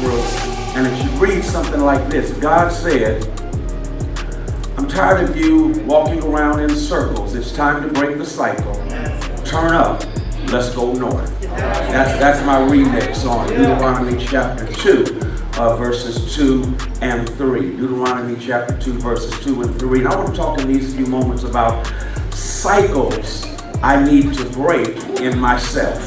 Hebrew, and it should read something like this. God said, I'm tired of you walking around in circles. It's time to break the cycle. Turn up. Let's go north. That's my remix on Deuteronomy chapter 2, verses 2 and 3. Deuteronomy chapter 2, verses 2 and 3. And I want to talk in these few moments about cycles I need to break in myself.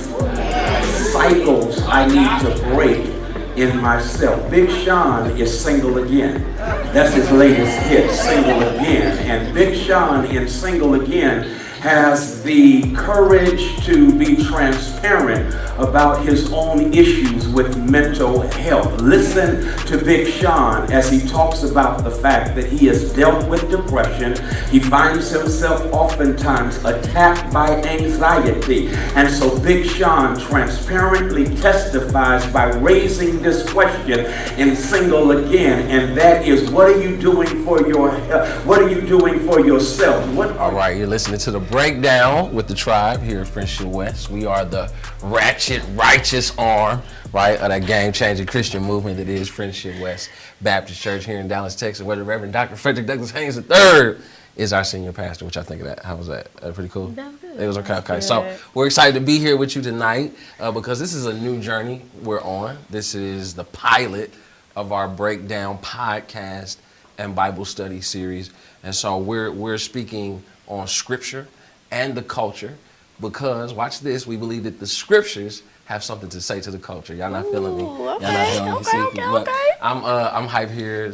Cycles I need to break in myself. Big Sean is Single Again. That's his latest hit, Single Again. And Big Sean in Single Again has the courage to be transparent about his own issues with mental health. Listen to Big Sean as he talks about the fact that he has dealt with depression. He finds himself oftentimes attacked by anxiety. And so Big Sean transparently testifies by raising this question in Single Again, and that is, what are you doing for your health? What are you doing for yourself? All right, you're listening to The Breakdown with the Tribe here at Friendship West. We are the ratchet, righteous arm, right, of that game-changing Christian movement that is Friendship West Baptist Church here in Dallas, Texas, where the Reverend Dr. Frederick Douglass Haynes III is our senior pastor. Which I think of that. How was that? Pretty cool? That was good. It was okay. So we're excited to be here with you tonight because this is a new journey we're on. This is the pilot of our Breakdown podcast and Bible study series. And so we're speaking on scripture and the culture because, watch this, we believe that the scriptures have something to say to the culture. Y'all not feeling me? Okay, Y'all not feeling me? Okay. I'm hyped here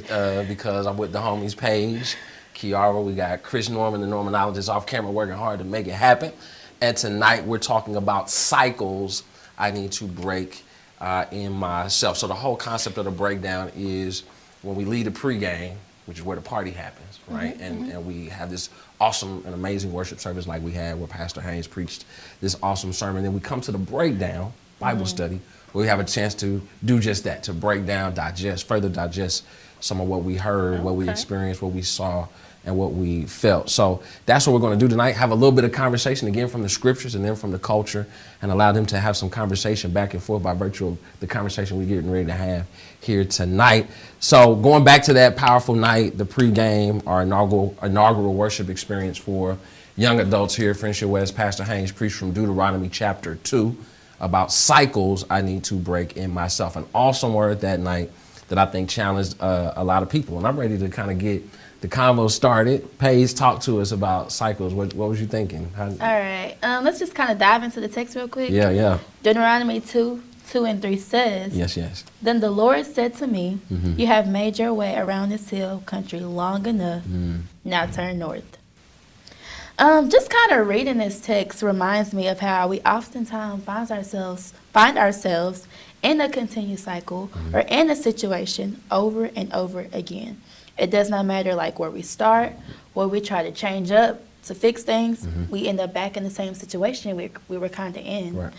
because I'm with the homies Paige, Kiara, we got Chris Norman, the Normanologist, off camera working hard to make it happen. And tonight we're talking about cycles I need to break in myself. So the whole concept of the breakdown is when we lead a pregame, which is where the party happens, right? And we have this awesome and amazing worship service like we had where Pastor Haynes preached this awesome sermon. Then we come to the breakdown, Bible study, where we have a chance to do just that, to break down, further digest some of what we heard, what we experienced, what we saw, and what we felt. So that's what we're going to do tonight, have a little bit of conversation again from the scriptures and then from the culture, and allow them to have some conversation back and forth by virtue of the conversation we're getting ready to have here tonight. So going back to that powerful night, the pregame, our inaugural worship experience for young adults here at Friendship West, Pastor Haynes preached from Deuteronomy chapter 2 about cycles I need to break in myself. An awesome word that night that I think challenged a lot of people. And I'm ready to kind of get the convo started. Paige, talk to us about cycles. What was you thinking? All right. Let's just kind of dive into the text real quick. Yeah. Deuteronomy 2 and 3 says, Yes. Then the Lord said to me, you have made your way around this hill country long enough. Now turn north. Just kind of reading this text reminds me of how we oftentimes find ourselves in a continued cycle or in a situation over and over again. It does not matter like where we start, where we try to change up to fix things, we end up back in the same situation we were kind of in. Right.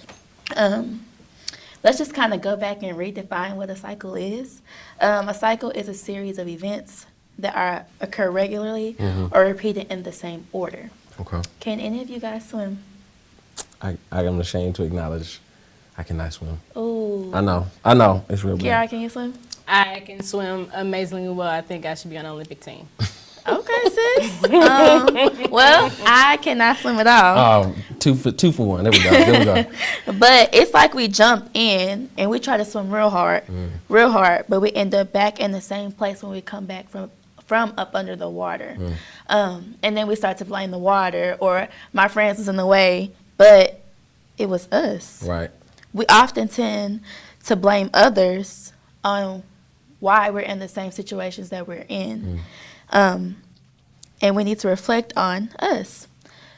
Let's just kind of go back and redefine what a cycle is. A cycle is a series of events that occur regularly or repeated in the same order. Okay. Can any of you guys swim? I am ashamed to acknowledge I cannot swim. Oh. I know. It's real bad. Kiara, can you swim? I can swim amazingly well. I think I should be on the Olympic team. Okay, sis. Well, I cannot swim at all. Two for one. There we go. But it's like we jump in and we try to swim real hard, but we end up back in the same place when we come back from up under the water. And then we start to blame the water or my friends was in the way, but it was us. Right. We often tend to blame others on why we're in the same situations that we're in. And we need to reflect on us.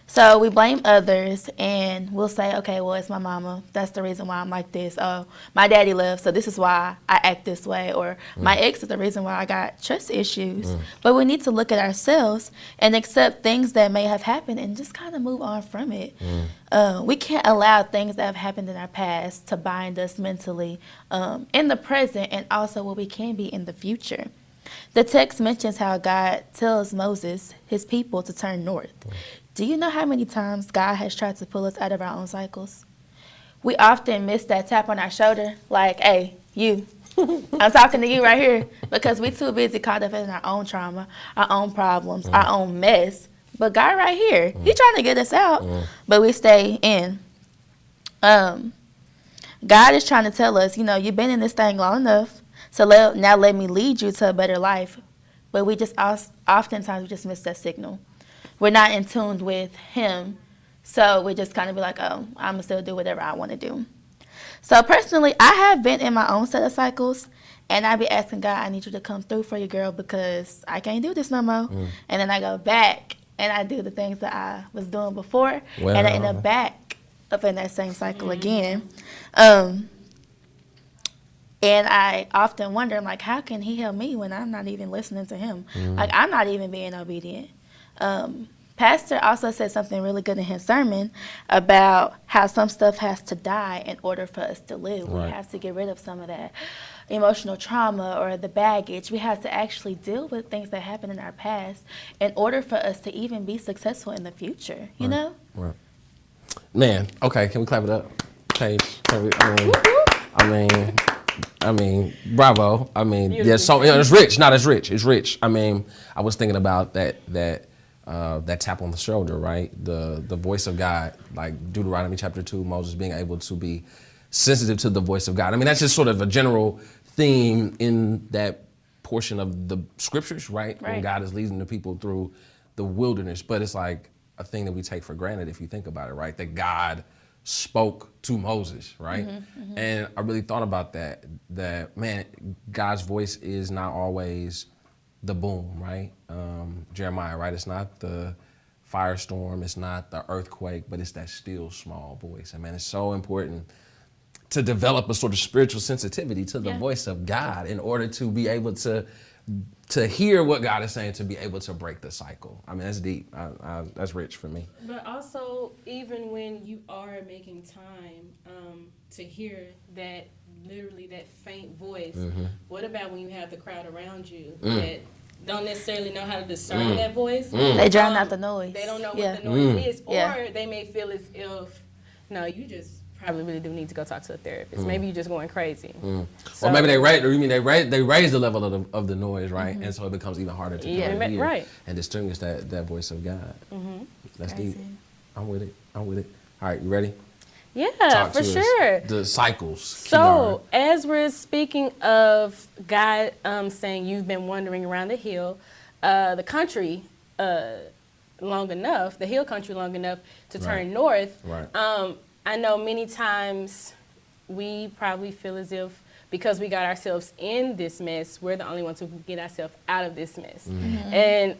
So we blame others and we'll say, okay, well, it's my mama. That's the reason why I'm like this. Oh, my daddy left, so this is why I act this way. Or my ex is the reason why I got trust issues. But we need to look at ourselves and accept things that may have happened and just kind of move on from it. We can't allow things that have happened in our past to bind us mentally in the present and also what we can be in the future. The text mentions how God tells Moses, his people, to turn north. Do you know how many times God has tried to pull us out of our own cycles? We often miss that tap on our shoulder, like, hey, you, I'm talking to you right here because we too busy caught up in our own trauma, our own problems, our own mess. But God right here, He trying to get us out, but we stay in. God is trying to tell us, you've been in this thing long enough, so now let me lead you to a better life. But we just oftentimes we just miss that signal. We're not in tune with Him, so we just kind of be like, oh, I'm going to still do whatever I want to do. So personally, I have been in my own set of cycles, and I be asking God, I need you to come through for you, girl, because I can't do this no more. And then I go back, and I do the things that I was doing before, and I end up back up in that same cycle again. And I often wonder, like, how can He help me when I'm not even listening to Him? Like, I'm not even being obedient. Pastor also said something really good in his sermon about how some stuff has to die in order for us to live. Right. We have to get rid of some of that emotional trauma or the baggage. We have to actually deal with things that happened in our past in order for us to even be successful in the future, you know? Right. Man, okay, can we clap it up? Paige, I mean, bravo. I mean, yeah, so it's rich. Not as rich. It's rich. I mean, I was thinking about that tap on the shoulder, right? The voice of God, like Deuteronomy chapter 2, Moses being able to be sensitive to the voice of God. I mean, that's just sort of a general theme in that portion of the scriptures, right? When God is leading the people through the wilderness. But it's like a thing that we take for granted if you think about it, right? That God spoke to Moses, right? And I really thought about that man, God's voice is not always the boom, right? Jeremiah, right? It's not the firestorm, it's not the earthquake, but it's that still small voice. And man, it's so important to develop a sort of spiritual sensitivity to the voice of God in order to be able to hear what God is saying, to be able to break the cycle. I mean, that's deep. That's rich for me. But also, even when you are making time to hear that, literally that faint voice, what about when you have the crowd around you that don't necessarily know how to discern that voice? They drown out the noise. They don't know what the noise is, or they may feel as if, no, you just probably really do need to go talk to a therapist. Maybe you're just going crazy. So, or maybe they raise the level of the noise, right? And so it becomes even harder to hear and distinguish that voice of God. That's deep. I'm with it. All right, you ready? Yeah, Talk for to sure. us. The cycles. So, as we're speaking of God saying you've been wandering around the hill, the country long enough, the hill country long enough to turn north. Right. I know many times we probably feel as if because we got ourselves in this mess, we're the only ones who can get ourselves out of this mess. And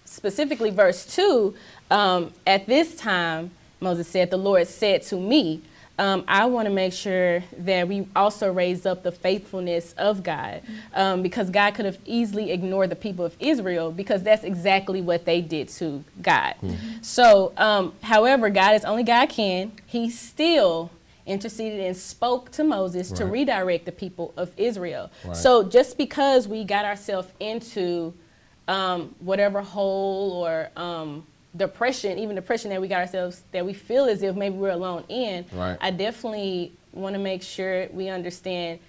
specifically verse 2, at this time, Moses said, the Lord said to me, I want to make sure that we also raise up the faithfulness of God, because God could have easily ignored the people of Israel, because that's exactly what they did to God. So, however, God is only God can. He still interceded and spoke to Moses to redirect the people of Israel. So just because we got ourselves into whatever hole or depression that we got ourselves, that we feel as if maybe we're alone in, I definitely want to make sure we understand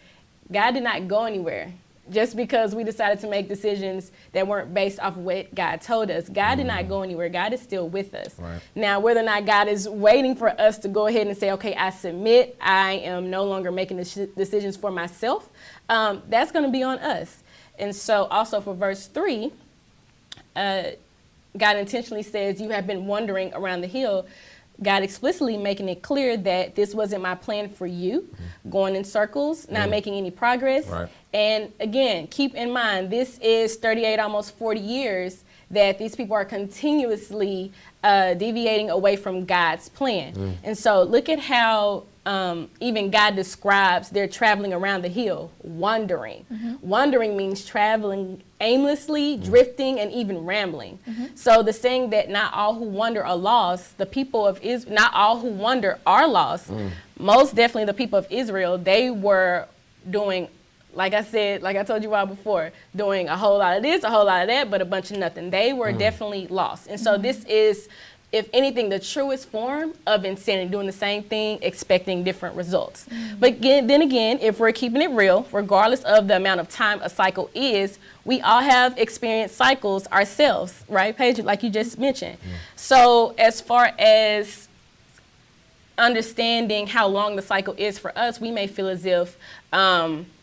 God did not go anywhere. Just because we decided to make decisions that weren't based off of what God told us, God did not go anywhere. God is still with us. Now, whether or not God is waiting for us to go ahead and say, okay, I submit, I am no longer making decisions for myself, that's going to be on us. And so also for verse 3, God intentionally says, you have been wandering around the hill. God explicitly making it clear that this wasn't my plan for you, going in circles, not making any progress. And again, keep in mind, this is 38, almost 40 years that these people are continuously deviating away from God's plan. And so look at how even God describes their traveling around the hill, wandering. Wandering means traveling aimlessly, drifting, and even rambling. So the saying that not all who wander are lost, the people of Israel, not all who wander are lost. Most definitely the people of Israel, they were doing, like I said, like I told you all before, doing a whole lot of this, a whole lot of that, but a bunch of nothing. They were definitely lost. And so this is if anything, the truest form of insanity, doing the same thing, expecting different results. But then again, if we're keeping it real, regardless of the amount of time a cycle is, we all have experienced cycles ourselves, right, Paige, like you just mentioned. So as far as understanding how long the cycle is for us, we may feel as if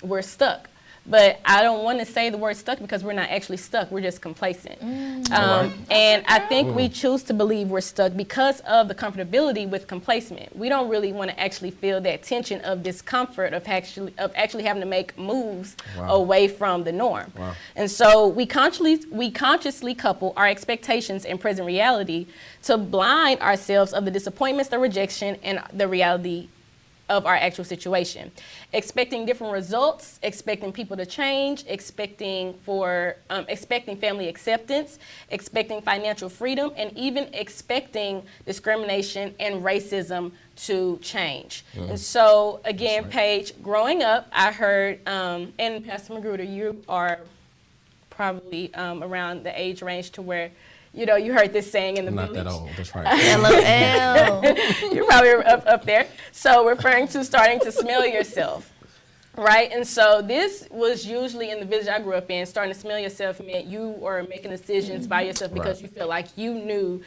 we're stuck. But I don't want to say the word stuck because we're not actually stuck. We're just complacent. And I think we choose to believe we're stuck because of the comfortability with complacement. We don't really want to actually feel that tension of discomfort of actually having to make moves away from the norm. And so we consciously couple our expectations and present reality to blind ourselves of the disappointments, the rejection, and the reality of our actual situation. Expecting different results, expecting people to change, expecting family acceptance, expecting financial freedom, and even expecting discrimination and racism to change. And so again, Paige, growing up, I heard, and Pastor Magruder, you are probably around the age range to where you heard this saying in the village. Not that old, that's right. LOL. You're probably up there. So referring to starting to smell yourself, right? And so this was usually in the village I grew up in. Starting to smell yourself meant you were making decisions by yourself because you feel like you knew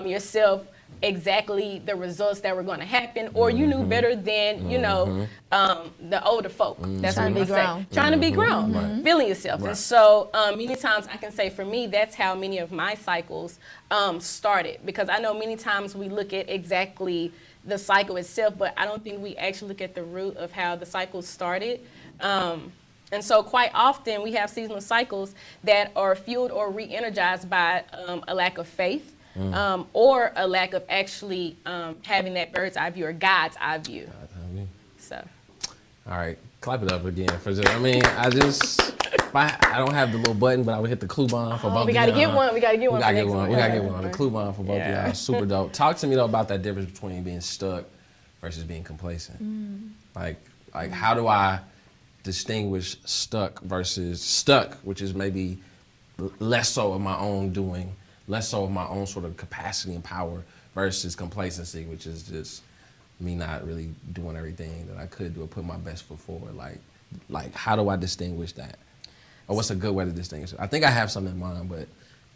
yourself exactly the results that were going to happen, or you knew better than the older folk. That's what we say. Trying to be grown, feeling yourself. And so many times I can say for me, that's how many of my cycles started, because I know many times we look at exactly the cycle itself, but I don't think we actually look at the root of how the cycle started. And so quite often we have seasonal cycles that are fueled or re-energized by a lack of faith. Or a lack of actually having that bird's eye view or God's eye view. So, all right, clap it up again for just. I don't have the little button, but I would hit the clue bomb for both. We gotta get one. We gotta get one. We gotta get one. The clue bomb for both of y'all. Super dope. Talk to me though about that difference between being stuck versus being complacent. Like how do I distinguish stuck versus stuck, which is maybe less so of my own doing, less so of my own sort of capacity and power, versus complacency, which is just me not really doing everything that I could do or put my best foot forward. Like how do I distinguish that? Or what's a good way to distinguish it? I think I have something in mind, but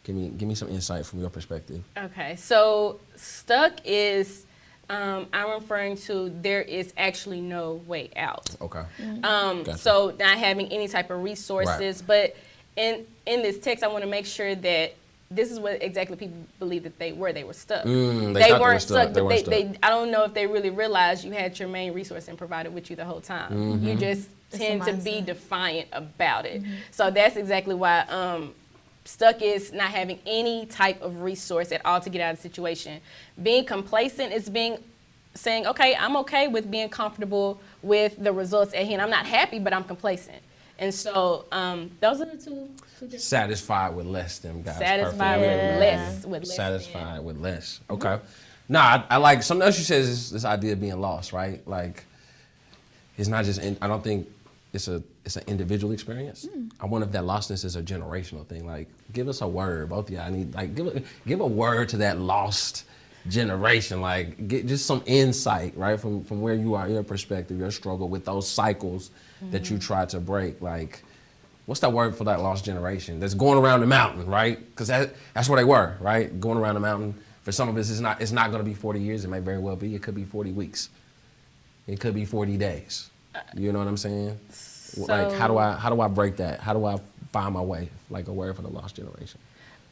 give me some insight from your perspective. Okay, so stuck is, I'm referring to there is actually no way out. Okay. Gotcha. So not having any type of resources, but in this text, I want to make sure that this is what exactly people believe that they were. They were stuck. They weren't stuck, but I don't know if they really realized you had your main resource and provided with you the whole time. You just tend to be defiant about it. So that's exactly why stuck is not having any type of resource at all to get out of the situation. Being complacent is saying, okay, I'm okay with being comfortable with the results at hand. I'm not happy, but I'm complacent. And so those are the two. Satisfied with less than God's satisfied perfect. with less. Satisfied with less. Okay. I like something else you said is this idea of being lost, right? Like it's not just. I don't think it's an individual experience. I wonder if that lostness is a generational thing. Like, give us a word, both of y'all. I need give a word to that lost generation. Like, get just some insight, right, from where you are, your perspective, your struggle with those cycles that you try to break. Like, what's that word for that lost generation that's going around the mountain, right? Because that's where they were, right? Going around the mountain. For some of us, it's not going to be 40 years. It may very well be. It could be 40 weeks. It could be 40 days. You know what I'm saying? Like, how do I break that? How do I find my way? Like a word for the lost generation.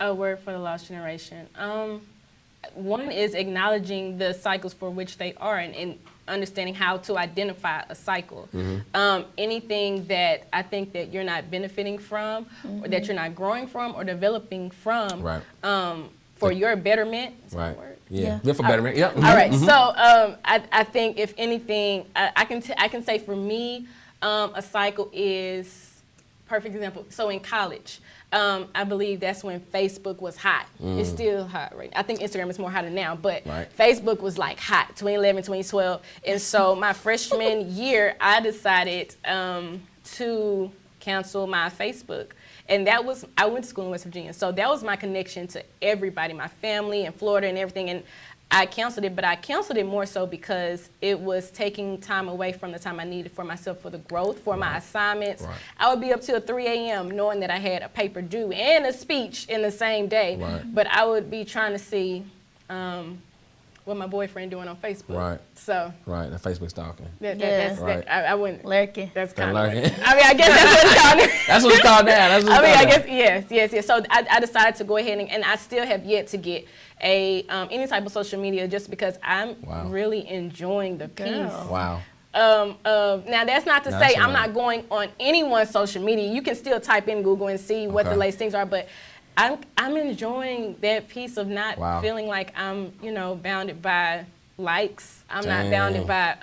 A word for the lost generation. One is acknowledging the cycles for which they are and understanding how to identify a cycle. Anything that I think that you're not benefiting from, or that you're not growing from, or developing from, for your betterment. Is that a word? Yeah. For betterment. Yep. All right. So I think if anything, I can say for me, a cycle is perfect example. So in college. I believe that's when Facebook was hot. It's still hot right now. I think Instagram is more hotter now, but Facebook was like hot, 2011, 2012. And so my freshman year, I decided to cancel my Facebook. And that was, I went to school in West Virginia, so that was my connection to everybody, my family in Florida and everything. And I canceled it, but I canceled it more so because it was taking time away from the time I needed for myself, for the growth, for my assignments. Right. I would be up till 3 a.m. knowing that I had a paper due and a speech in the same day. Right. But I would be trying to see what my boyfriend doing on Facebook. Right. So Right, the Facebook stalking. that's Right. I wouldn't. Lurking. That's That kind of. lurking. I mean, I guess that's what it's called. That's what it's called now. That's what it's I mean, called I now. guess yes. So I decided to go ahead and I still have yet to get a any type of social media just because I'm Wow. really enjoying the peace. Wow. Now that's not to No, say that's I'm all right. not going on anyone's social media. You can still type in Google and see what the Okay. latest things are, but I'm enjoying that piece of not Wow. feeling like I'm bounded by likes. I'm not Dang. bounded by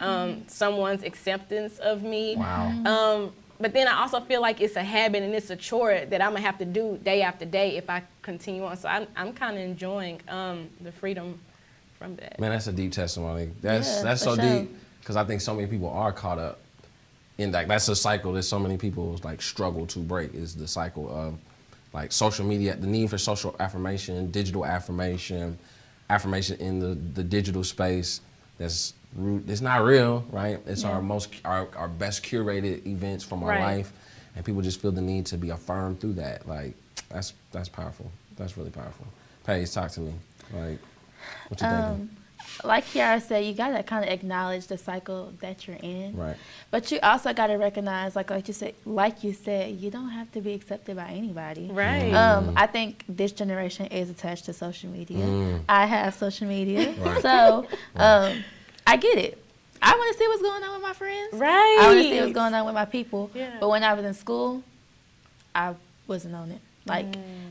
someone's acceptance of me. Wow. But then I also feel like it's a habit and it's a chore that I'm gonna have to do day after day if I continue on. So I'm kind of enjoying the freedom from that. Man, that's a deep testimony. That's Yeah, so for sure. deep because I think so many people are caught up in that. That's a cycle that so many people like struggle to break. Is the cycle of like social media, the need for social affirmation, digital affirmation, affirmation in the digital space. That's it's not real, right? It's our best curated events from our Right. life, and people just feel the need to be affirmed through that. Like that's powerful. That's really powerful. Paige, talk to me. Like, what you thinking? Like Kiara said, you gotta kind of acknowledge the cycle that you're in. Right. But you also gotta recognize, like you said, you don't have to be accepted by anybody. Right. I think this generation is attached to social media. I have social media, Right. so I get it. I want to see what's going on with my friends. Right. I want to see what's going on with my people. Yeah. But when I was in school, I wasn't on it, like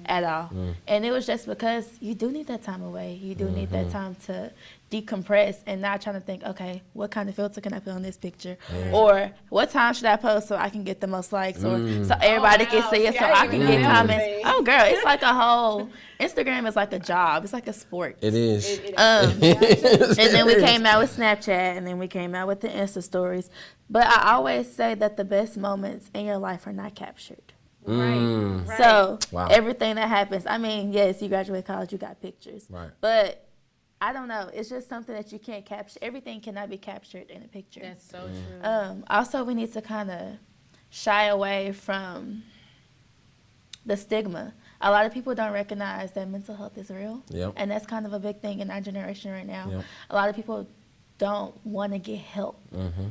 at all. And it was just because you do need that time away. You do need that time to decompress and not trying to think, okay, what kind of filter can I put on this picture? Or what time should I post so I can get the most likes? Or so everybody wow. can see it See, so I I didn't can even get know comments. that. Oh, girl, it's like a whole, Instagram is like a job. It's like a sport. It is. And then we came out with Snapchat, and then we came out with the Insta stories. But I always say that the best moments in your life are not captured. Right. So Wow. everything that happens, I mean, yes, you graduate college, you got pictures. Right. But I don't know. It's just something that you can't capture. Everything cannot be captured in a picture. That's so true. Also, we need to kind of shy away from the stigma. A lot of people don't recognize that mental health is real. Yep. And that's kind of a big thing in our generation right now. Yep. A lot of people don't want to get help.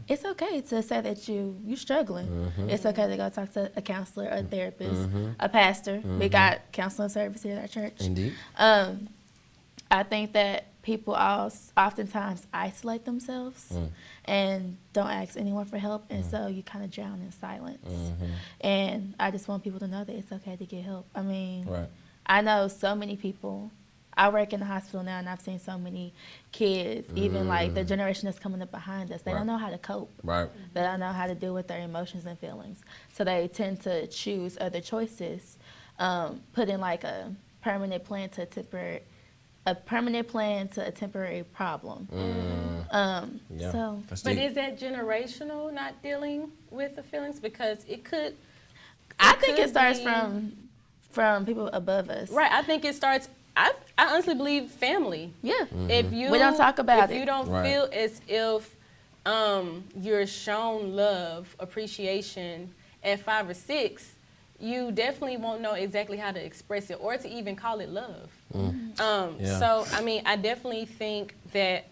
It's okay to say that you're struggling. It's okay to go talk to a counselor, a therapist, a pastor. We got counseling service here at our church. Indeed. I think that people oftentimes isolate themselves and don't ask anyone for help, and so you kind of drown in silence. And I just want people to know that it's okay to get help. I mean, Right. I know so many people. I work in the hospital now, and I've seen so many kids, even like the generation that's coming up behind us, they Right. don't know how to cope. Right. They don't know how to deal with their emotions and feelings. So they tend to choose other choices, put in like a permanent plan to a temporary problem. Yeah. So That's But deep. is that generational, not dealing with the feelings? Because it could. I think it could starts be- from people above us. Right. I think it starts. I honestly believe family. Yeah. If you We don't talk about if it. you don't Right. feel as if you're shown love, appreciation at 5 or 6, you definitely won't know exactly how to express it or to even call it love. Yeah. So I mean, I definitely think that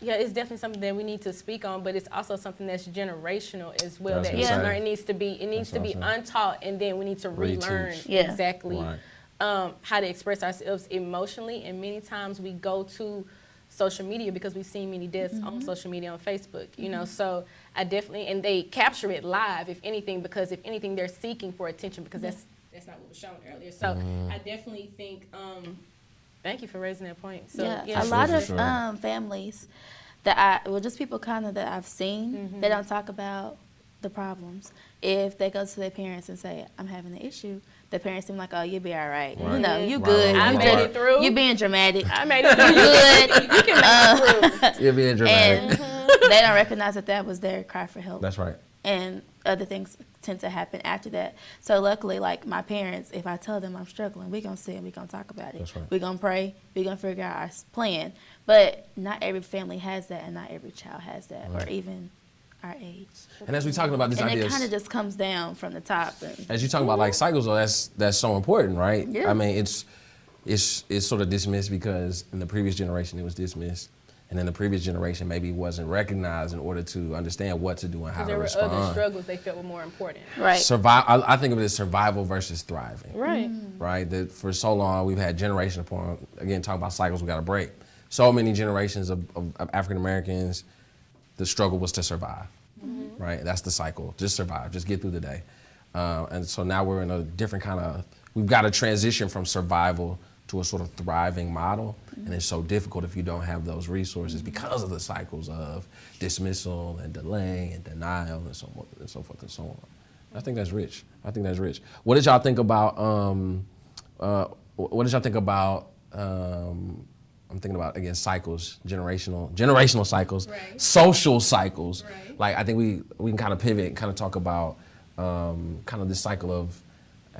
it's definitely something that we need to speak on, but it's also something that's generational as well. That's That what I'm it's saying. it needs to be That's what I'm saying. untaught, and then we need to relearn Reteach. Yeah. exactly Right. how to express ourselves emotionally. And many times we go to social media because we've seen many deaths on social media, on Facebook, you know. So I definitely, and they capture it live, if anything, because if anything, they're seeking for attention because that's not what was shown earlier. So I definitely think. Thank you for raising that point. So yeah, a lot of sure. families that just people kind of that I've seen, they don't talk about the problems. If they go to their parents and say, I'm having an issue, the parents seem like, oh, you'll be all right. You Right. know, you Right. good. I You made just- it through. You being dramatic. I made it through. You good. You can make it through. You're being dramatic. And they don't recognize that was their cry for help. That's right. And other things tend to happen after that. So luckily, like my parents, if I tell them I'm struggling, we're going to sit and we're going to talk about it. That's right. We're going to pray. We're going to figure out our plan. But not every family has that, and not every child has that, or even our age. And as we're talking about this And idea, it kind of just comes down from the top. And as you talk about like cycles, though, that's so important, right? Yeah. I mean, it's sort of dismissed because in the previous generation it was dismissed, and then the previous generation maybe wasn't recognized in order to understand what to do and how to There were respond. other struggles they felt were more important. right. I think of it as survival versus thriving. Right. Right? That for so long we've had generation upon, again, talking about cycles, we got to break. So many generations of African Americans, the struggle was to survive. Right? That's the cycle. Just survive. Just get through the day. And so now we're in a different kind of, we've got to transition from survival to a sort of thriving model. And it's so difficult if you don't have those resources because of the cycles of dismissal and delay and denial and so forth and so forth and so on. I think that's rich. I think that's rich. What did y'all think about, I'm thinking about, again, cycles, generational cycles, Right. social cycles. Right. Like, I think we can kind of pivot and kind of talk about kind of this cycle of,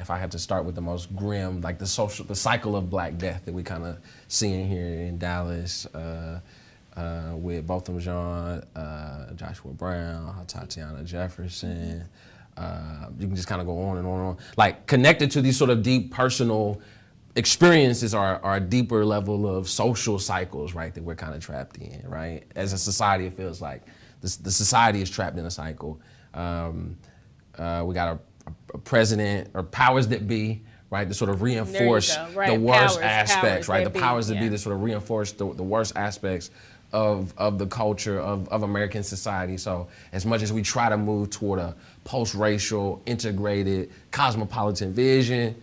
if I had to start with the most grim, like the cycle of Black death that we kind of seeing here in Dallas with Botham Jean, Joshua Brown, Tatiana Jefferson. You can just kind of go on and on and on. Like, connected to these sort of deep personal experiences are a deeper level of social cycles, right, that we're kind of trapped in, right? As a society, it feels like the society is trapped in a cycle. We got a president or powers that be, right, to sort of reinforce Right. the worst Powers aspects, right? that The powers that be yeah. to sort of reinforce the worst aspects of the culture of American society. So as much as we try to move toward a post-racial, integrated, cosmopolitan vision,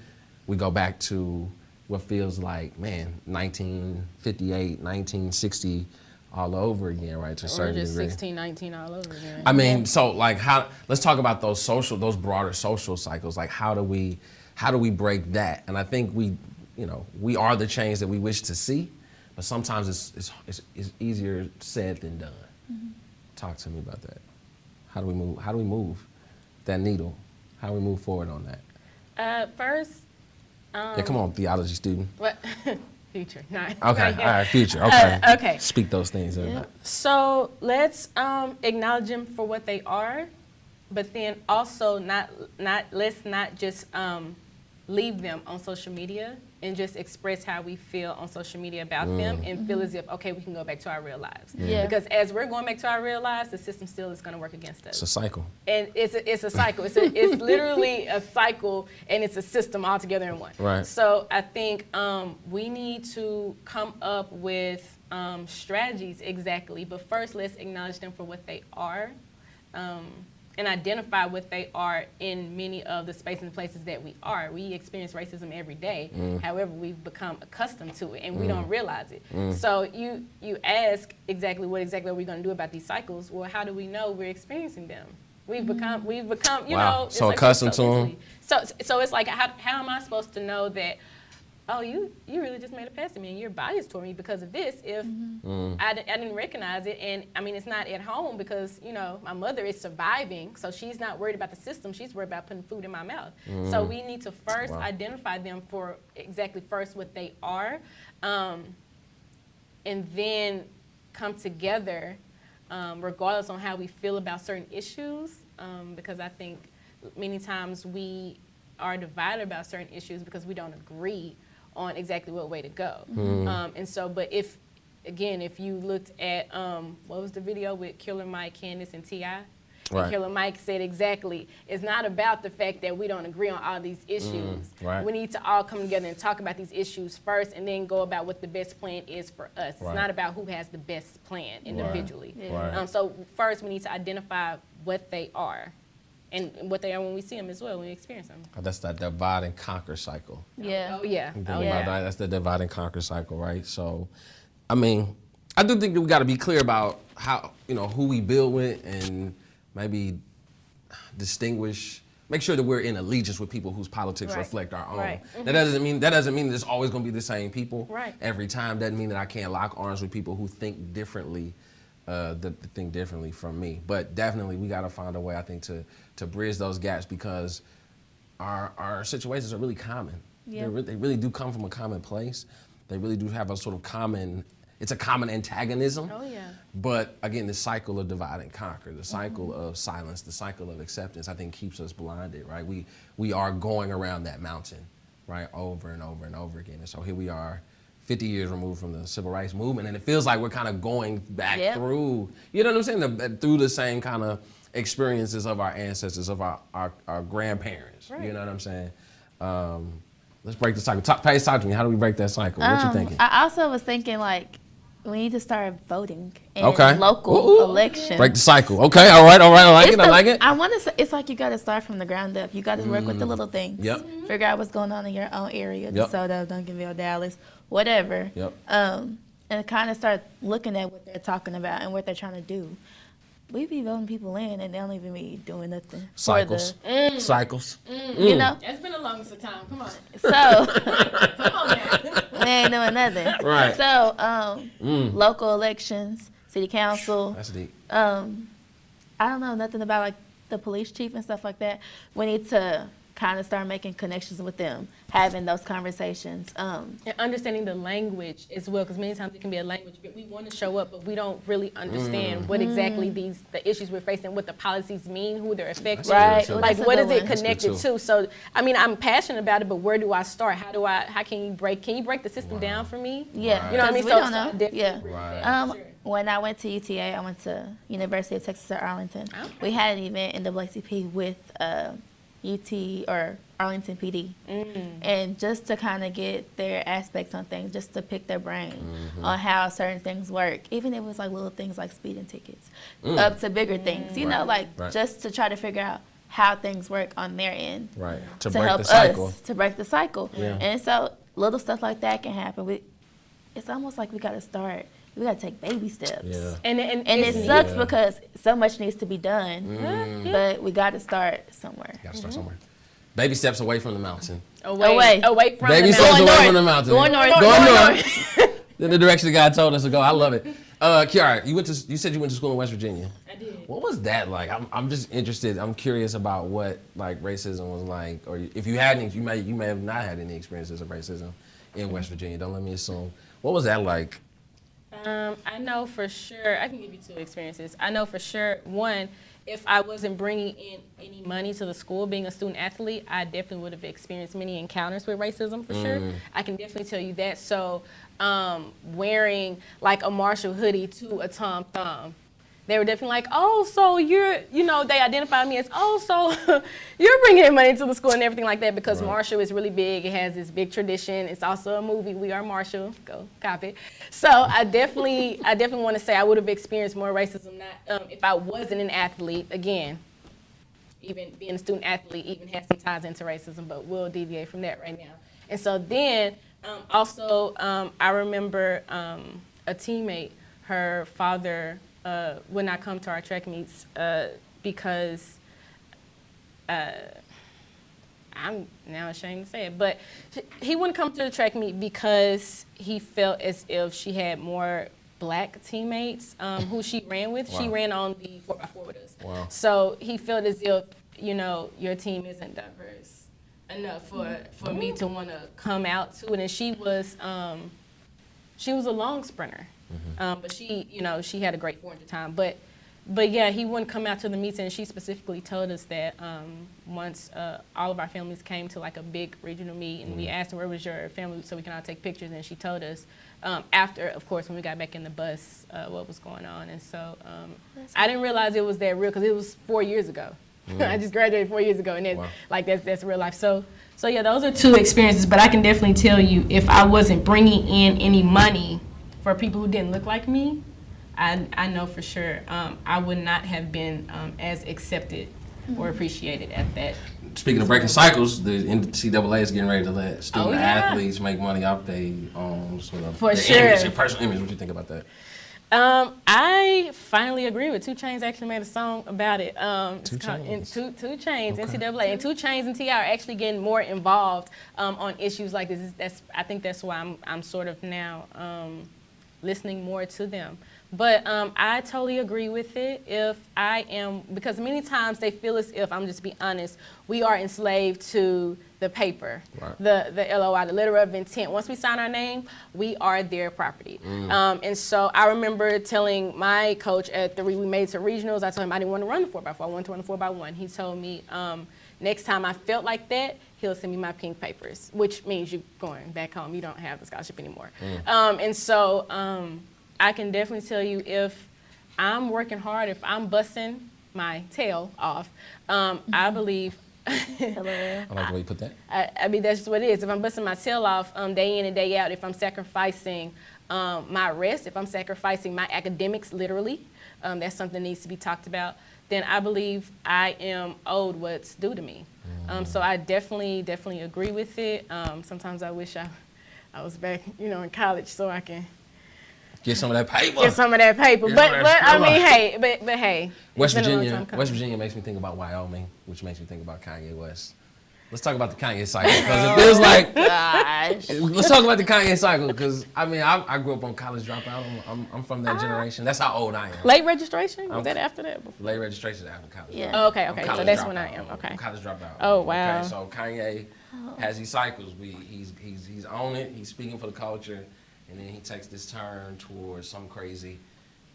we go back to what feels like, man, 1958, 1960 all over again, right, to a Or certain just degree. 1619 all over again. I mean, so like let's talk about those broader social cycles. Like how do we break that? And I think we are the change that we wish to see, but sometimes it's easier said than done. Mm-hmm. Talk to me about that. How do we move that needle? How do we move forward on that? First, Yeah, come on, theology student. what? Future. Not, Okay, not all yet. right, future. Okay. Okay. Speak those things. Yeah. So let's acknowledge them for what they are, but then also let's not just leave them on social media and just express how we feel on social media about them and feel as if, okay, we can go back to our real lives. Yeah. Because as we're going back to our real lives, the system still is going to work against us. It's a cycle. And it's a cycle. It's literally a cycle, and it's a system all together in one. Right. So I think we need to come up with strategies exactly. But first, let's acknowledge them for what they are, and identify what they are in many of the spaces and places that we are. We experience racism every day. However, we've become accustomed to it, and we don't realize it. So you ask exactly what are we going to do about these cycles? Well, how do we know we're experiencing them? We've become you Wow. know. It's So like accustomed to 'em. easily. So it's like, how am I supposed to know that, oh, you really just made a pass at me and you're biased toward me because of this if I didn't recognize it. And I mean, it's not at home because, my mother is surviving, so she's not worried about the system. She's worried about putting food in my mouth. So we need to first identify them for exactly first what they are, and then come together regardless on how we feel about certain issues, because I think many times we are divided about certain issues because we don't agree on exactly what way to go. And so, but if you looked at, what was the video with Killer Mike, Candace, and T.I.? Right. And Killer Mike said exactly, it's not about the fact that we don't agree on all these issues. Right. We need to all come together and talk about these issues first and then go about what the best plan is for us. It's Right. not about who has the best plan individually. Right. So first we need to identify what they are and what they are when we see them as well, when we experience them. That's that divide and conquer cycle. Yeah. Oh, yeah. Think Oh, about yeah. that. That's the divide and conquer cycle, right? So, I mean, I do think that we got to be clear about how, who we build with, and maybe make sure that we're in allegiance with people whose politics Right. reflect our own. Right. That doesn't mean that it's always going to be the same people. Right. Every time doesn't mean that I can't lock arms with people who think differently that think differently from me. But definitely, we got to find a way, I think, to bridge those gaps because our situations are really common. Yeah. They really do come from a common place. They really do have a sort of it's a common antagonism. Oh, yeah. But again, the cycle of divide and conquer, the cycle of silence, the cycle of acceptance, I think keeps us blinded, right? We are going around that mountain, right, over and over and over again. And so here we are, 50 years removed from the civil rights movement, and it feels like we're kind of going back through, you know what I'm saying, through the same kind of experiences of our ancestors, of our grandparents, you know what I'm saying? Let's break the cycle. Paige, talk to me. How do we break that cycle? What you thinking? I also was thinking, like, we need to start voting in Okay. local elections. Break the cycle. Okay, all right. I like it. I like it. I want to say, it's like you got to start from the ground up. You got to work with the little things. Yep. Figure out what's going on in your own area, Yep. DeSoto, Duncanville, Dallas, whatever. Yep. And kind of start looking at what they're talking about and what they're trying to do. We be voting people in, and they don't even be doing nothing. Cycles. Cycles. You know? It's been a long time. Come on. So, Come on now. we ain't doing nothing. Right. So, local elections, city council. That's deep. I don't know nothing about like the police chief and stuff like that. We need to kind of start making connections with them, having those conversations. And understanding the language as well, because many times it can be a language. We want to show up, but we don't really understand what exactly the issues we're facing, what the policies mean, who they're affecting. Right. Well, Like, that's a what good is it one. connected to? So, I mean, I'm passionate about it, but where do I start? How can you break the system down for me? Yeah, You know what I mean? we So don't know. definitely Yeah. Right. Sure. When I went to UTA, I went to University of Texas at Arlington. Okay. We had an event in NAACP with UT or Arlington PD, and just to kind of get their aspects on things, just to pick their brain on how certain things work, even if it was like little things like speeding tickets, up to bigger things, you know, like Right. just to try to figure out how things work on their end Right. To to break help the cycle. us to break the cycle. Yeah. And so little stuff like that can happen. It's almost like we got to start. We got to take baby steps. Yeah. And it sucks because so much needs to be done, but we got to start somewhere. Gotta start somewhere. Baby steps away from the mountain. Away. away from Baby the steps mountain. away from the mountain. Going north. Going north. In the direction God told us to go. I love it. Kiara, you said you went to school in West Virginia. I did. What was that like? I'm just interested. I'm curious about what like racism was like, or if you had any, you may have not had any experiences of racism in West Virginia. Don't let me assume. What was that like? I know for sure, I can give you two experiences. I know for sure, one, if I wasn't bringing in any money to the school, being a student athlete, I definitely would have experienced many encounters with racism for sure. I can definitely tell you that. So wearing like a Marshall hoodie to a Tom Thumb, they were definitely like, oh, so they identified me as, oh, so you're bringing in money to the school and everything like that, because Right. Marshall is really big. It has this big tradition. It's also a movie, We Are Marshall. Go copy it. So I definitely want to say I would have experienced more racism if I wasn't an athlete. Again, even being a student athlete even has some ties into racism, but we'll deviate from that right now. And so then I remember a teammate, her father would not come to our track meets because I'm now ashamed to say it, but he wouldn't come to the track meet because he felt as if she had more black teammates who she ran with. Wow. She ran on the 4x4 with us. Wow. So he felt as if, your team isn't diverse enough for me to want to come out to it. And she was a long sprinter. But she had a great 400 time. But yeah, he wouldn't come out to the meets, and she specifically told us that once all of our families came to like a big regional meet, and we asked her, where was your family, so we can all take pictures, and she told us after, of course, when we got back in the bus, what was going on. And so I didn't realize it was that real, because it was 4 years ago. I just graduated 4 years ago, and Wow. that's real life. So yeah, those are two experiences, but I can definitely tell you, if I wasn't bringing in any money for people who didn't look like me, I know for sure I would not have been as accepted or appreciated at that. Speaking of breaking cycles, the NCAA is getting ready to let student yeah. athletes make money off their own sort of For their sure. image, their personal image. What do you think about that? I finally agree with 2 Chainz. Actually made a song about it. 2 Chainz. Chainz. 2 Chainz, Okay. NCAA, and 2 Chainz and T.I. are actually getting more involved on issues like this. I think that's why I'm sort of now listening more to them. But I totally agree with it. If I am, because many times they feel as if, I'm just be honest, we are enslaved to the paper, Right. the LOI, the letter of intent. Once we sign our name, we are their property. And so I remember telling my coach at we made some regionals, I told him I didn't want to run the 4x4, I wanted to run the 4x1. He told me next time I felt like that, he'll send me my pink papers, which means you're going back home. You don't have the scholarship anymore. And so I can definitely tell you, if I'm working hard, if I'm busting my tail off, I believe. Hello. I like the way you put that. I mean, that's just what it is. If I'm busting my tail off day in and day out, if I'm sacrificing my rest, if I'm sacrificing my academics, literally, that's something that needs to be talked about, then I believe I am owed what's due to me. So I definitely agree with it. Sometimes I wish I was back, in college so I can Get some of that paper. get some of that paper. Get But some of that I mean, paper. but hey, West it's been a long Virginia. time coming. West Virginia makes me think about Wyoming, which makes me think about Kanye West. Let's talk about the Kanye cycle, because it feels like. Gosh. Let's talk about the Kanye cycle, because I mean, I grew up on college dropout. I'm from that generation. That's how old I am. Late registration? Was that after that? Late registration after college. Yeah. dropout. Oh, okay. I'm So college that's dropout. when I am. Okay. I'm college dropout. Oh, wow. Okay, so Kanye has these cycles. He's on it. He's speaking for the culture, and then he takes this turn towards something crazy.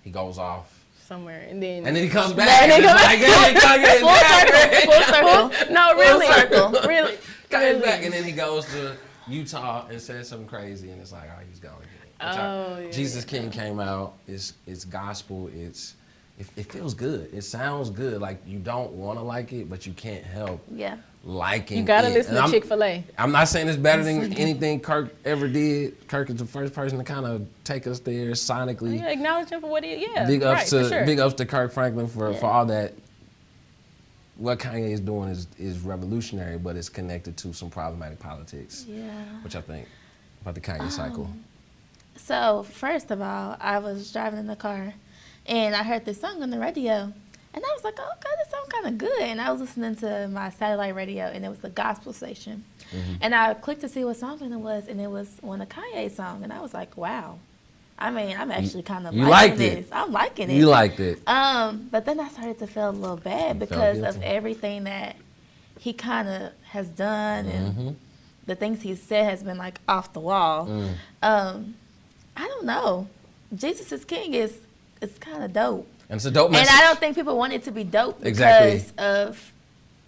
He goes off. Somewhere. And then And then he comes back. And And then it's like, hey, Kanye is back. Full circle. No, really. circle. Really. Kanye's back. And then he goes to Utah and says something crazy, and it's like, oh, he's gone again. Yeah. Jesus King came out. It's gospel. It feels good. It sounds good. Like, you don't want to like it, but you can't help Yeah. liking it. You gotta listen And to Chick-fil-A. I'm not saying it's better than anything Kirk ever did. Kirk is the first person to kind of take us there sonically. Yeah, acknowledge him for what he is. Yeah. Big ups right, for sure. big ups to Kirk Franklin for Yeah. all that. What Kanye is doing is revolutionary, but it's connected to some problematic politics, Yeah. which I think about the Kanye cycle. So, first of all, I was driving in the car and I heard this song on the radio. And I was like, oh, okay, this song kind of good. And I was listening to my satellite radio, and it was a gospel station. And I clicked to see what song it was, and it was one of Kanye's songs. And I was like, wow. I mean, I'm actually kind of you liking liked it. this. I'm liking it. You liked it. But then I started to feel a little bad You felt because of guilty. everything that he kind of has done and Mm-hmm. the things he said has been like off the wall. I don't know. Jesus is King is kind of dope. And it's a dope message. And I don't think people want it to be dope because Exactly. of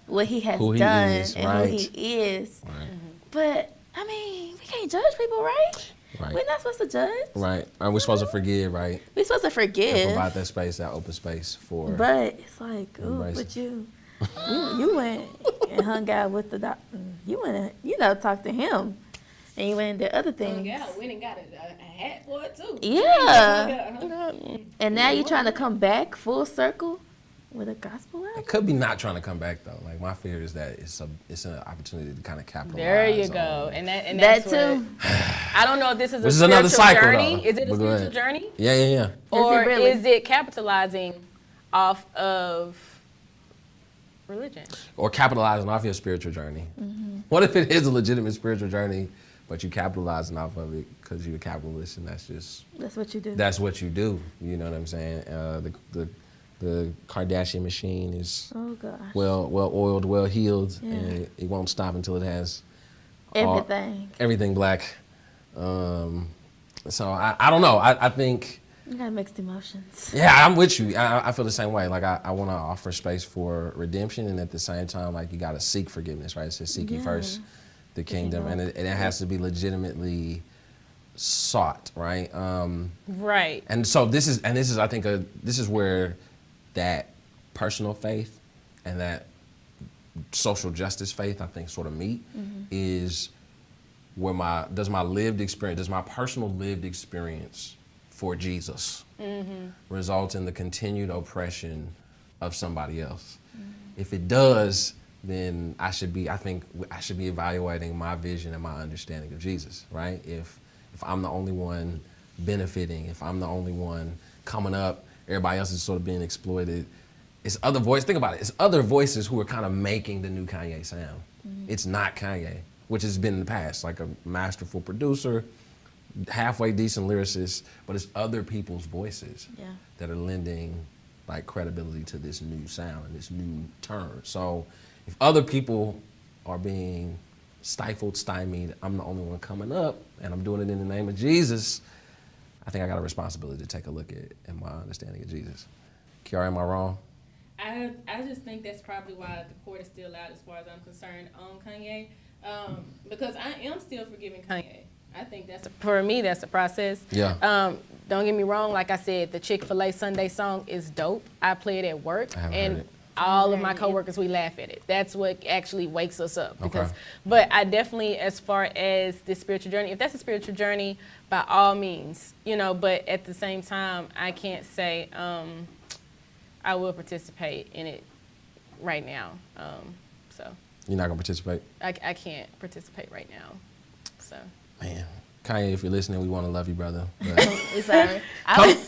what he has Who he done is, and right. who he is. Right. But, I mean, we can't judge people, right? Right. We're not supposed to judge. Right. And we're supposed to forgive, right? We're supposed to And forgive. provide that space, that open space for. But it's like, ooh, Embrace but it. you went and hung out with the doctor. You went and, talked to him. And you went and did other things. went and got a hat for it too. Yeah. And now you're trying to come back full circle with a gospel It album? could be not trying to come back though. Like, my fear is that it's an opportunity to kind of capitalize. There you on- go. And That that's too. I don't know if this is a Which is spiritual another cycle, journey. though. Is it a But go spiritual ahead. journey? Yeah. Or really? is it capitalizing off of religion? Or capitalizing off your spiritual journey. Mm-hmm. What if it is a legitimate spiritual journey, but you capitalizing off of it because you're a capitalist, and That's what you do. that's what you do. You know what I'm saying? The Kardashian machine is Oh, gosh. well oiled, well healed, Yeah. and it won't stop until it has Everything. black. So I don't know. I think. You got mixed emotions. Yeah, I'm with you. I feel the same way. Like, I want to offer space for redemption, and at the same time, like, you got to seek forgiveness, right? It says seek ye Yeah. first the kingdom, and kingdom. it has to be legitimately sought, right? Right. And so this is I think this is where that personal faith and that social justice faith, I think, sort of meet. Is where my personal lived experience for Jesus result in the continued oppression of somebody else? If it does, then I think I should be evaluating my vision and my understanding of Jesus, right? If I'm the only one benefiting, if I'm the only one coming up, everybody else is sort of being exploited. It's other voices. Think about it. It's other voices who are kind of making the new Kanye sound. It's not Kanye, which has been in the past, like a masterful producer, halfway decent lyricists, but it's other people's voices Yeah. that are lending like credibility to this new sound and this new turn. So if other people are being stifled, stymied, I'm the only one coming up, and I'm doing it in the name of Jesus, I think I got a responsibility to take a look at my understanding of Jesus. Kiara, am I wrong? I just think that's probably why the court is still out as far as I'm concerned on Kanye, because I am still forgiving Kanye. I think for me, that's a process. Yeah. Don't get me wrong. Like I said, the Chick-fil-A Sunday song is dope. I play it at work, I haven't and heard it. all of my coworkers, we laugh at it. That's what actually wakes us up. Okay. But I definitely, as far as the spiritual journey, if that's a spiritual journey, by all means, But at the same time, I can't say I will participate in it right now. So You're not gonna participate? I can't participate right now. So. Man, Kanye, if you're listening, we want to love you, brother. But It's all right.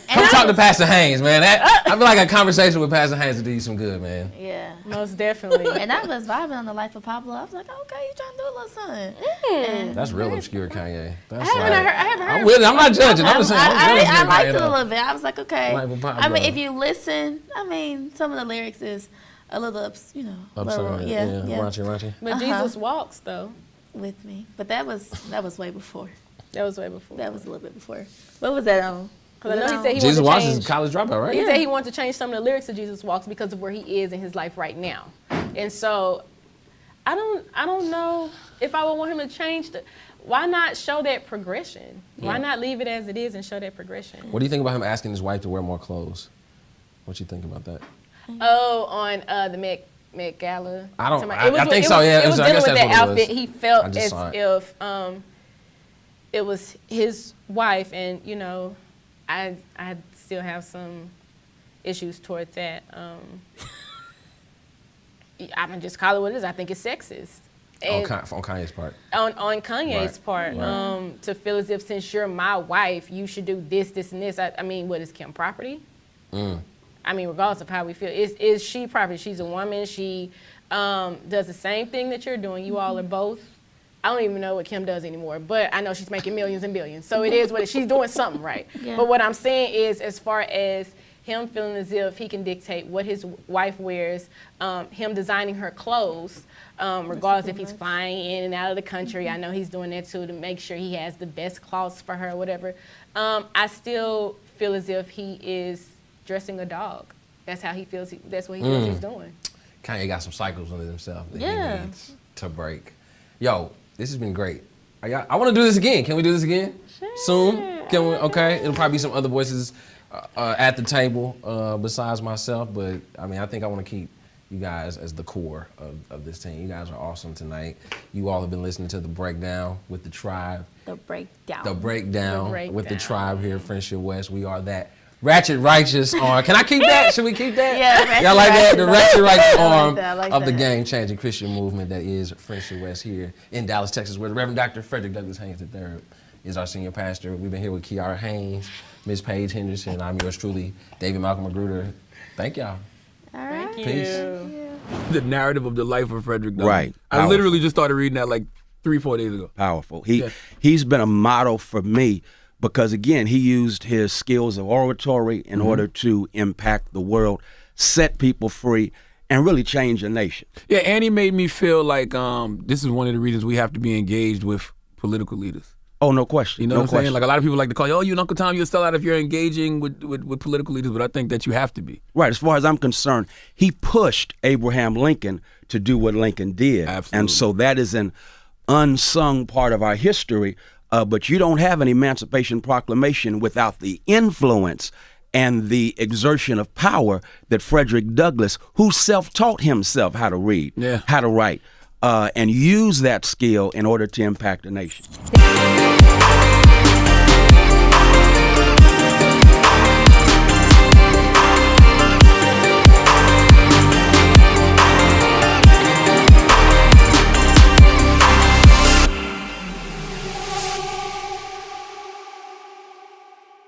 come talk to Pastor Haynes, man. I feel like a conversation with Pastor Haynes would do you some good, man. Yeah. Most definitely. And I was vibing on the life of Pablo. I was like, okay, you trying to do a little something. And That's real obscure, Kanye. That's I haven't heard. I'm with it. I'm not judging. I'm just saying. I I'm liked real it a obscure, little bit. I was like, okay. Life of Pablo. I mean, if you listen, some of the lyrics is a little Kanye. little, yeah. Raunchy. But Jesus walks though. With me. But that was way before. That was way before. That was a little bit before. What was that on? Because I know he said he Jesus wanted Walks to is change. a college dropout, right? He said he wanted to change some of the lyrics of Jesus Walks because of where he is in his life right now. And so, I don't know if I would want him to change why not show that progression? Why not leave it as it is and show that progression? What do you think about him asking his wife to wear more clothes? What you think about that? Oh, on the Met Gala. I think so, yeah. It was I dealing guess with that's the what it was. outfit. He felt I just as saw it. if it was his wife, and I still have some issues toward that. I'm gonna just call it what it is. I think it's sexist. And On Kanye's part. on Kanye's part, Right. to feel as if since you're my wife, you should do this, this, and this. I mean, what is Kim property? I mean, regardless of how we feel, is she property? She's a woman. She does the same thing that you're doing. You all are both. I don't even know what Kim does anymore, but I know she's making millions and billions. So it is what she's doing something right. Yeah. But what I'm saying is, as far as him feeling as if he can dictate what his wife wears, him designing her clothes, regardless if he's flying in and out of the country. I know he's doing that too to make sure he has the best clothes for her, whatever. I still feel as if he is dressing a dog. That's how he feels. That's what he feels he's doing. Kanye got some cycles under himself that Yeah. he needs to break. Yo, this has been great. I want to do this again. Can we do this again? Soon? Can we? Okay. It'll probably be some other voices at the table besides myself, but I mean, I think I want to keep you guys as the core of this team. You guys are awesome tonight. You all have been listening to The Breakdown with the Tribe. The breakdown. The Breakdown with the Breakdown. Tribe here at Friendship West. We are that Ratchet Righteous arm. Can I keep that? Should we keep that? Yeah, Y'all like that? The Ratchet Righteous I like arm that, I like of the that. game-changing Christian movement that is Friendship West here in Dallas, Texas, where the Reverend Dr. Frederick Douglass Haynes III is our senior pastor. We've been here with Kiara Haynes, Ms. Paige Henderson. I'm yours truly, David Malcolm Magruder. Thank y'all. All right. Thank Peace. you. The narrative of the life of Frederick Douglass. Right. I Powerful. literally just started reading that like 3-4 days ago. Powerful. Yeah. He's been a model for me because, again, he used his skills of oratory in order to impact the world, set people free, and really change a nation. Yeah, and he made me feel like this is one of the reasons we have to be engaged with political leaders. Oh, no question. You know no what I'm saying? question. Like a lot of people like to call you, oh, you and Uncle Tom, you're a sellout if you're engaging with political leaders, but I think that you have to be. Right. As far as I'm concerned, he pushed Abraham Lincoln to do what Lincoln did. Absolutely. And so that is an unsung part of our history. But you don't have an Emancipation Proclamation without the influence and the exertion of power that Frederick Douglass, who self-taught himself how to read, Yeah. how to write, and use that skill in order to impact a nation.